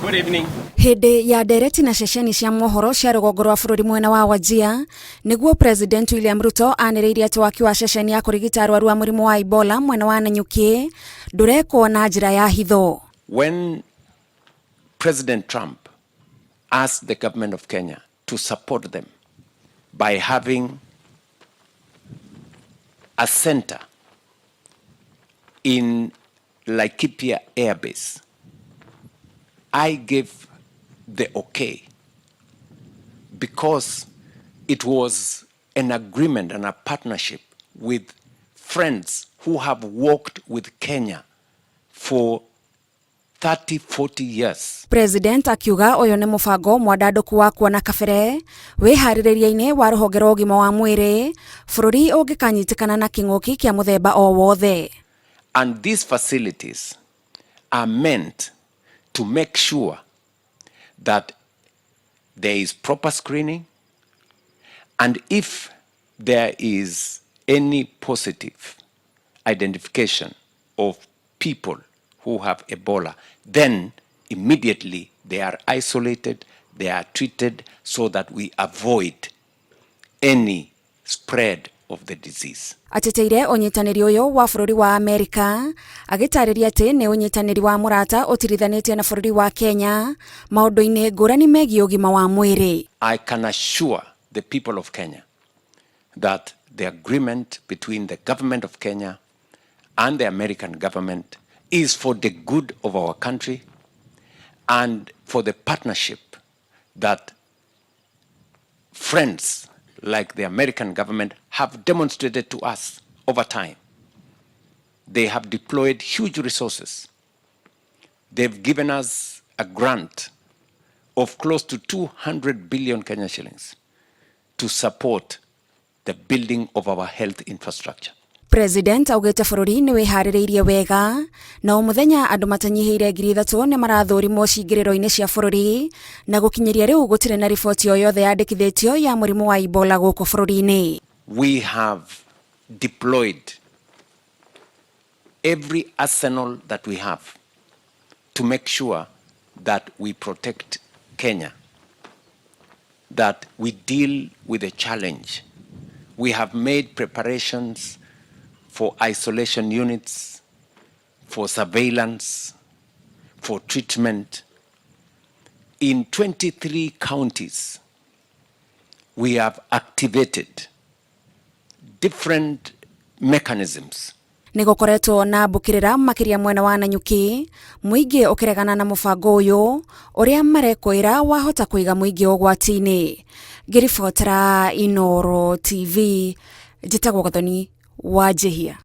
Good evening. Hindi ya ndereti na ceceni cia mohoro cia rũgongo rwa bũrũri mwena wa Wajir niguo President William Ruto anĩrĩirie atĩ waki wa ceceni ya kũrigita arwaru a mũrimũ wa Ebola mwena wa Nanyuki ndũrekwo na njĩra ya hitho. When President Trump asked the government of Kenya to support them by having a center in Laikipia Air Base, I gave the okay because it was an agreement and a partnership with friends who have worked with Kenya for 30-40 years. President akiuga uyu ni mubango mwandanduku wa kuona kabere wiharĩrĩria-inĩ wa rũhonge rwa ũgima wa mwĩrĩ bũrũri ũngĩkanyitikana na kĩng'ũki kia muthemba o wothe. And these facilities are meant to make sure that there is proper screening, and if there is any positive identification of people who have Ebola, then immediately they are isolated, they are treated so that we avoid any spread of the disease. Ateteire unyitanĩri uyu wa bũrũri wa Amerika agitarĩria atĩ nĩ unyitanĩri wa mũrata ũtirithanĩtie na bũrũri wa Kenya maũndũ-inĩ ngũrani megiĩ ũgima wa mwĩrĩ. I can assure the people of Kenya that the agreement between the government of Kenya and the American government is for the good of our country and for the partnership that friends like the American government have demonstrated to us over time. They have deployed huge resources. They've given us a grant of close to 200 billion Kenya shillings to support the building of our health infrastructure. President augite bũrũri nĩ wĩharĩrĩirie wega na mũthenya andũ matanyihiire 3,000 nĩ marathũrimwo cingĩrĩro-inĩ cia bũrũri na gũkinyĩria rĩu gũtirĩ na riboti o yothe yandĩkithĩtio ya mũrimũ wa Ebola gũkũ bũrũri-inĩ. We have deployed every arsenal that we have to make sure that we protect Kenya, that we deal with the challenge. We have made preparations for isolation units, for surveillance, for treatment. In 23 counties, we have activated different mechanisms. Nĩgũkoretwo na mbũkĩrĩra makĩria mwena wa Nanyuki mũingĩ ũkĩregana na mũbango ũyũ ũrĩa marekwĩra wahota kũiga mũingĩ ũgwati-inĩ. Ngĩribotera Inooro TV njĩtagwo Gathoni Wajir.